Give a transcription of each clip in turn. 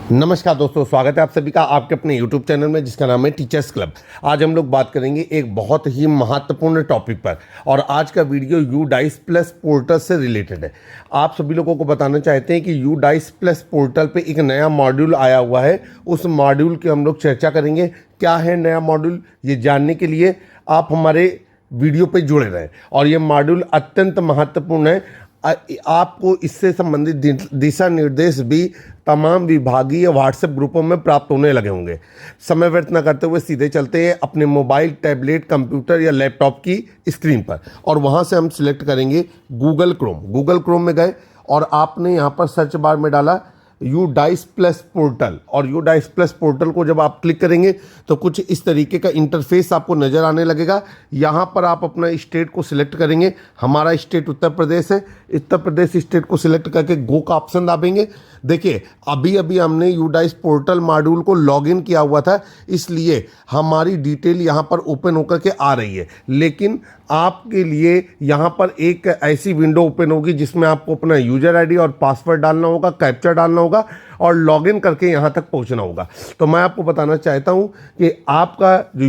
नमस्कार दोस्तों, स्वागत है आप सभी का आपके अपने YouTube चैनल में जिसका नाम है टीचर्स क्लब। आज हम लोग बात करेंगे एक बहुत ही महत्वपूर्ण टॉपिक पर और आज का वीडियो यूडाइस प्लस पोर्टल से रिलेटेड है। आप सभी लोगों को बताना चाहते हैं कि यूडाइस प्लस पोर्टल पे एक नया मॉड्यूल आया हुआ है। उस मॉड्यूल की हम लोग चर्चा करेंगे। क्या है नया मॉड्यूल, ये जानने के लिए आप हमारे वीडियो पे जुड़े रहें। और ये मॉड्यूल अत्यंत महत्वपूर्ण है। आपको इससे संबंधित दिशा निर्देश भी तमाम विभागीय व्हाट्सएप ग्रुपों में प्राप्त होने लगे होंगे। समय व्यर्थ न करते हुए सीधे चलते हैं अपने मोबाइल, टैबलेट, कंप्यूटर या लैपटॉप की स्क्रीन पर और वहां से हम सिलेक्ट करेंगे गूगल क्रोम में गए और आपने यहां पर सर्च बार में डाला यूडाइस प्लस पोर्टल। और यूडाइस प्लस पोर्टल को जब आप क्लिक करेंगे तो कुछ इस तरीके का इंटरफेस आपको नज़र आने लगेगा। यहाँ पर आप अपना स्टेट को सिलेक्ट करेंगे। हमारा स्टेट उत्तर प्रदेश है। उत्तर प्रदेश स्टेट को सिलेक्ट करके गो का ऑप्शन दाबेंगे। देखिए, अभी अभी हमने यूडाइस पोर्टल मॉड्यूल को लॉगिन किया हुआ था, इसलिए हमारी डिटेल यहाँ पर ओपन होकर के आ रही है। लेकिन आपके लिए यहाँ पर एक ऐसी विंडो ओपन होगी जिसमें आपको अपना यूजर आईडी और पासवर्ड डालना होगा, कैप्चा डालना होगा और लॉगिन करके यहाँ तक पहुँचना होगा। तो मैं आपको बताना चाहता हूँ कि आपका जो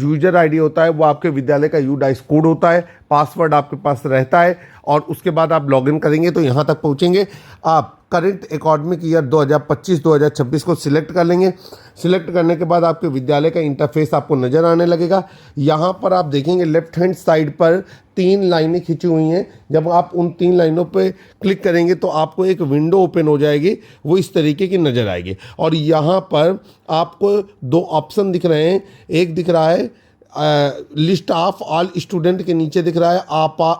यूजर आईडी होता है वो आपके विद्यालय का यूडाइस कोड होता है, पासवर्ड आपके पास रहता है और उसके बाद आप लॉगिन करेंगे तो यहाँ तक पहुँचेंगे। आप करेंट एकेडमिक ईयर 2025-2026 को सिलेक्ट कर लेंगे। सिलेक्ट करने के बाद आपके विद्यालय का इंटरफेस आपको नज़र आने लगेगा। यहाँ पर आप देखेंगे लेफ्ट हैंड साइड पर 3 लाइनें खींची हुई हैं। जब आप उन 3 लाइनों पे क्लिक करेंगे तो आपको एक विंडो ओपन हो जाएगी, वो इस तरीके की नज़र आएगी। और यहाँ पर आपको 2 ऑप्शन दिख रहे हैं। एक दिख रहा है लिस्ट ऑफ ऑल स्टूडेंट के नीचे दिख रहा है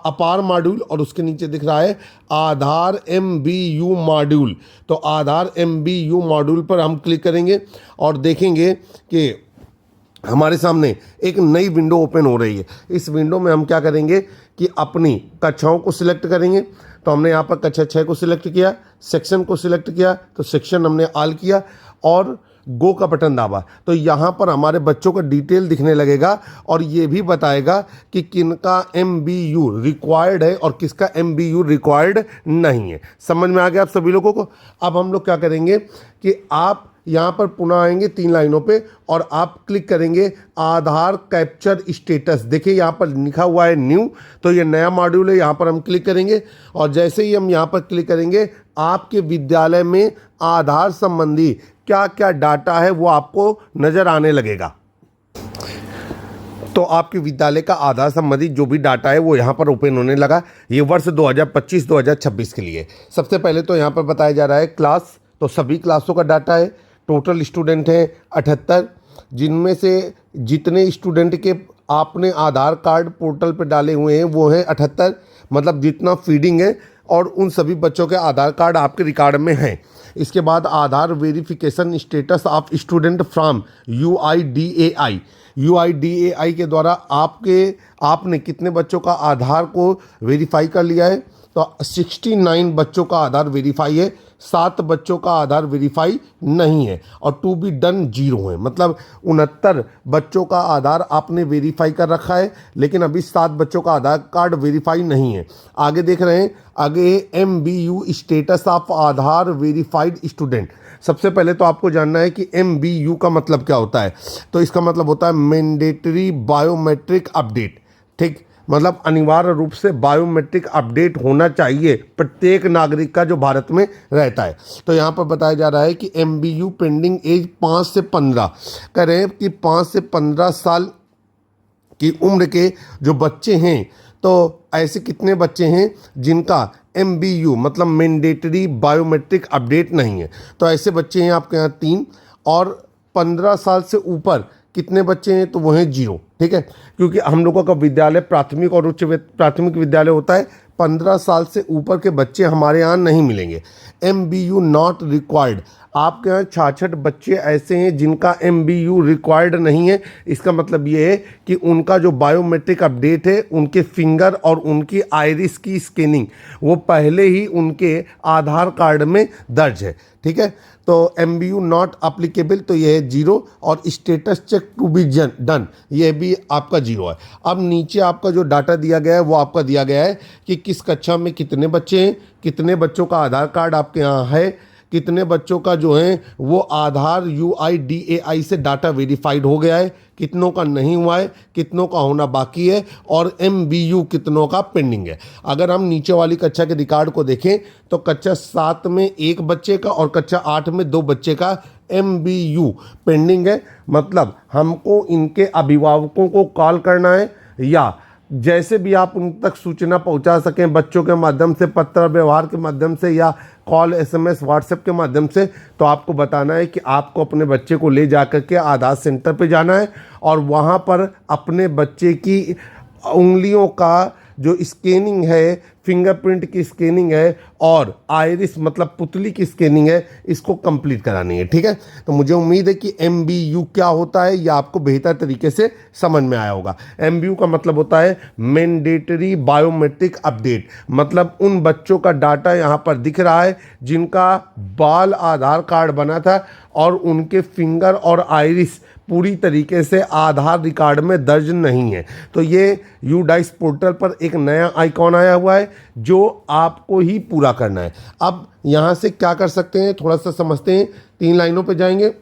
अपार मॉड्यूल और उसके नीचे दिख रहा है आधार MBU मॉड्यूल। तो आधार MBU मॉड्यूल पर हम क्लिक करेंगे और देखेंगे कि हमारे सामने एक नई विंडो ओपन हो रही है। इस विंडो में हम क्या करेंगे कि अपनी कक्षाओं को सिलेक्ट करेंगे। तो हमने यहाँ पर कक्षा 6 को सिलेक्ट किया, सेक्शन को सिलेक्ट किया तो सेक्शन हमने ऑल किया और गो का बटन दाबा तो यहाँ पर हमारे बच्चों का डिटेल दिखने लगेगा और ये भी बताएगा कि किनका MBU रिक्वायर्ड है और किसका MBU रिक्वायर्ड नहीं है। समझ में आ गया आप सभी लोगों को। अब हम लोग क्या करेंगे कि आप यहाँ पर पुनः आएंगे 3 लाइनों पे और आप क्लिक करेंगे आधार कैप्चर स्टेटस। देखिए यहाँ पर लिखा हुआ है न्यू, तो ये नया मॉड्यूल है। यहाँ पर हम क्लिक करेंगे और जैसे ही हम यहाँ पर क्लिक करेंगे आपके विद्यालय में आधार संबंधी क्या क्या डाटा है वो आपको नज़र आने लगेगा। तो आपके विद्यालय का आधार संबंधी जो भी डाटा है वो यहाँ पर ओपन होने लगा। ये वर्ष 2025-2026 के लिए। सबसे पहले तो यहाँ पर बताया जा रहा है क्लास, तो सभी क्लासों का डाटा है। टोटल स्टूडेंट हैं 78, जिनमें से जितने स्टूडेंट के आपने आधार कार्ड पोर्टल पर डाले हुए हैं वो हैं 78, मतलब जितना फीडिंग है और उन सभी बच्चों के आधार कार्ड आपके रिकॉर्ड में हैं। इसके बाद Aadhaar verification status of student from UIDAI के द्वारा आपने कितने बच्चों का आधार को वेरीफाई कर लिया है। तो 69 बच्चों का आधार वेरीफाई है, 7 बच्चों का आधार वेरीफाई नहीं है और टू बी डन 0 है। मतलब 69 बच्चों का आधार आपने वेरीफाई कर रखा है लेकिन अभी 7 बच्चों का आधार कार्ड वेरीफाई नहीं है। आगे देख रहे हैं, आगे MBU status of Aadhaar verified student. सबसे पहले तो आपको जानना है कि MBU का मतलब क्या होता है। तो इसका मतलब होता है मैंडेटरी बायोमेट्रिक अपडेट। ठीक, मतलब अनिवार्य रूप से बायोमेट्रिक अपडेट होना चाहिए प्रत्येक नागरिक का जो भारत में रहता है। तो यहाँ पर बताया जा रहा है कि MBU पेंडिंग एज 5 से 15 कह रहे हैं कि 5 से 15 साल की उम्र के जो बच्चे हैं, तो ऐसे कितने बच्चे हैं जिनका MBU मतलब मैंडेटरी बायोमेट्रिक अपडेट नहीं है। तो ऐसे बच्चे हैं आपके यहाँ 3 और 15 साल से ऊपर कितने बच्चे हैं तो वो हैं 0। ठीक है, क्योंकि हम लोगों का विद्यालय प्राथमिक और उच्च प्राथमिक विद्यालय होता है। 15 साल से ऊपर के बच्चे हमारे यहाँ नहीं मिलेंगे। MBU नॉट रिक्वायर्ड, आपके यहाँ 66 बच्चे ऐसे हैं जिनका MBU रिक्वायर्ड नहीं है। इसका मतलब ये है कि उनका जो बायोमेट्रिक अपडेट है, उनके फिंगर और उनकी आइरिस की स्कैनिंग वो पहले ही उनके आधार कार्ड में दर्ज है। ठीक है, तो MBU नॉट अप्लीकेबल, तो ये है 0 और status check to be done, ये भी आपका 0 है। अब नीचे आपका जो डाटा दिया गया है वो आपका दिया गया है कि किस कक्षा में कितने बच्चे हैं, कितने बच्चों का आधार कार्ड आपके यहाँ है, कितने बच्चों का जो है वो आधार UIDAI से डाटा वेरीफाइड हो गया है, कितनों का नहीं हुआ है, कितनों का होना बाकी है, और MBU कितनों का पेंडिंग है। अगर हम नीचे वाली कक्षा के रिकॉर्ड को देखें तो कक्षा 7 में 1 बच्चे का और कक्षा 8 में 2 बच्चे का MBU पेंडिंग है। मतलब हमको इनके अभिभावकों को कॉल करना है, या जैसे भी आप उन तक सूचना पहुंचा सकें, बच्चों के माध्यम से, पत्र व्यवहार के माध्यम से, या कॉल, SMS, व्हाट्सएप के माध्यम से, तो आपको बताना है कि आपको अपने बच्चे को ले जाकर के आधार सेंटर पे जाना है और वहाँ पर अपने बच्चे की उंगलियों का जो स्कैनिंग है, फिंगरप्रिंट की स्कैनिंग है और आइरिस मतलब पुतली की स्कैनिंग है, इसको कंप्लीट करानी है। ठीक है, तो मुझे उम्मीद है कि MBU क्या होता है यह आपको बेहतर तरीके से समझ में आया होगा। MBU का मतलब होता है मैंडेटरी बायोमेट्रिक अपडेट। मतलब उन बच्चों का डाटा यहाँ पर दिख रहा है जिनका बाल आधार कार्ड बना था और उनके फिंगर और आइरिस पूरी तरीके से आधार रिकॉर्ड में दर्ज नहीं है। तो ये UDICE पोर्टल पर एक नया आइकॉन आया हुआ है जो आपको ही पूरा करना है। अब यहाँ से क्या कर सकते हैं, थोड़ा सा समझते हैं। 3 लाइनों पे जाएंगे।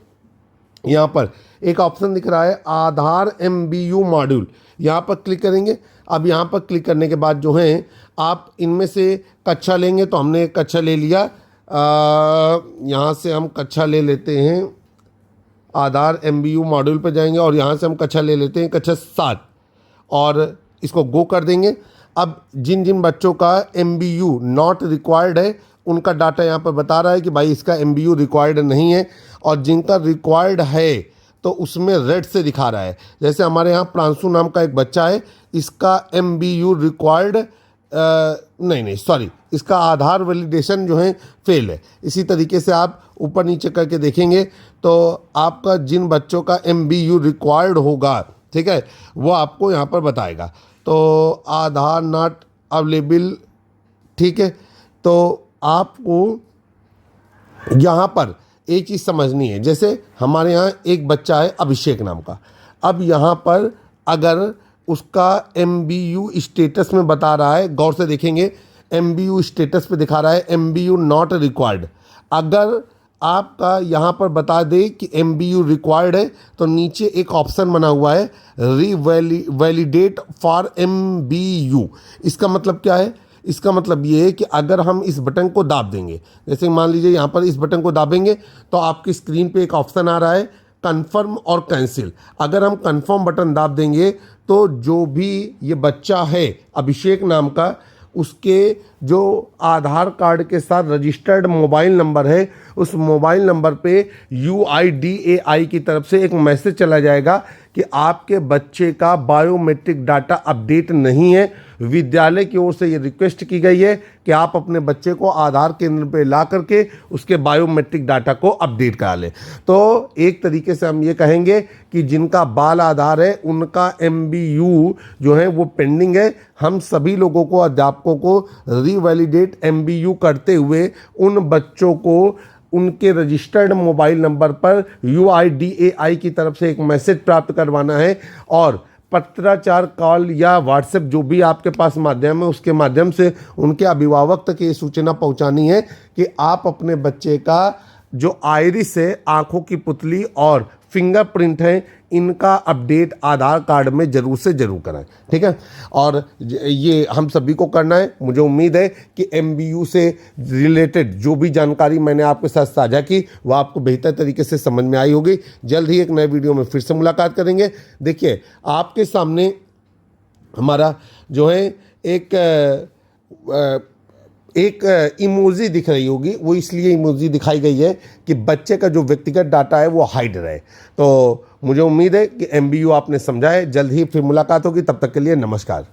यहाँ पर एक ऑप्शन दिख रहा है आधार MBU मॉड्यूल, यहाँ पर क्लिक करेंगे। अब यहाँ पर क्लिक करने के बाद जो है आप इनमें से कक्षा लेंगे, तो हमने कक्षा ले लिया। यहाँ से हम कक्षा ले लेते हैं, आधार MBU मॉड्यूल पर जाएंगे और यहाँ से हम कक्षा ले लेते हैं कक्षा 7 और इसको गो कर देंगे। अब जिन जिन बच्चों का MBU नॉट रिक्वायर्ड है उनका डाटा यहाँ पर बता रहा है कि भाई इसका MBU रिक्वायर्ड नहीं है, और जिनका रिक्वायर्ड है तो उसमें रेड से दिखा रहा है। जैसे हमारे यहाँ प्रांशु नाम का एक बच्चा है, इसका MBU रिक्वायर्ड सॉरी, इसका आधार वैलिडेशन जो है फेल है। इसी तरीके से आप ऊपर नीचे करके देखेंगे तो आपका जिन बच्चों का MBU रिक्वायर्ड होगा, ठीक है, वो आपको यहाँ पर बताएगा। तो आधार नॉट अवेलेबल, ठीक है। तो आपको यहाँ पर एक चीज़ समझनी है। जैसे हमारे यहाँ एक बच्चा है अभिषेक नाम का, अब यहाँ पर अगर उसका MBU स्टेटस में बता रहा है, गौर से देखेंगे, MBU स्टेटस पे दिखा रहा है MBU नॉट रिक्वायर्ड। अगर आपका यहाँ पर बता दे कि MBU रिक्वायर्ड है तो नीचे एक ऑप्शन बना हुआ है वैलिडेट फॉर MBU। इसका मतलब क्या है? इसका मतलब ये है कि अगर हम इस बटन को दाब देंगे, जैसे मान लीजिए यहाँ पर इस बटन को दाबेंगे तो आपकी स्क्रीन पे एक ऑप्शन आ रहा है कन्फर्म और कैंसिल। अगर हम कन्फर्म बटन दाब देंगे तो जो भी ये बच्चा है अभिषेक नाम का, उसके जो आधार कार्ड के साथ रजिस्टर्ड मोबाइल नंबर है, उस मोबाइल नंबर पे UIDAI की तरफ से एक मैसेज चला जाएगा कि आपके बच्चे का बायोमेट्रिक डाटा अपडेट नहीं है। विद्यालय की ओर से ये रिक्वेस्ट की गई है कि आप अपने बच्चे को आधार केंद्र पे ला करके उसके बायोमेट्रिक डाटा को अपडेट करा लें। तो एक तरीके से हम ये कहेंगे कि जिनका बाल आधार है उनका MBU जो है वो पेंडिंग है। हम सभी लोगों को, अध्यापकों को रीवैलिडेट MBU करते हुए उन बच्चों को उनके रजिस्टर्ड मोबाइल नंबर पर UIDAI की तरफ से एक मैसेज प्राप्त करवाना है और पत्राचार, कॉल या व्हाट्सएप जो भी आपके पास माध्यम है उसके माध्यम से उनके अभिभावक तक ये सूचना पहुंचानी है कि आप अपने बच्चे का जो आइरिस है, आंखों की पुतली और फिंगरप्रिंट है, इनका अपडेट आधार कार्ड में जरूर से जरूर कराएं। ठीक है, और ये हम सभी को करना है। मुझे उम्मीद है कि MBU से रिलेटेड जो भी जानकारी मैंने आपके साथ साझा की वह आपको बेहतर तरीके से समझ में आई होगी। जल्द ही एक नए वीडियो में फिर से मुलाकात करेंगे। देखिए, आपके सामने हमारा जो है एक इमोजी दिख रही होगी, वो इसलिए इमोजी दिखाई गई है कि बच्चे का जो व्यक्तिगत डाटा है वो हाइड रहे। तो मुझे उम्मीद है कि MBU आपने समझा है। जल्द ही फिर मुलाकात होगी, तब तक के लिए नमस्कार।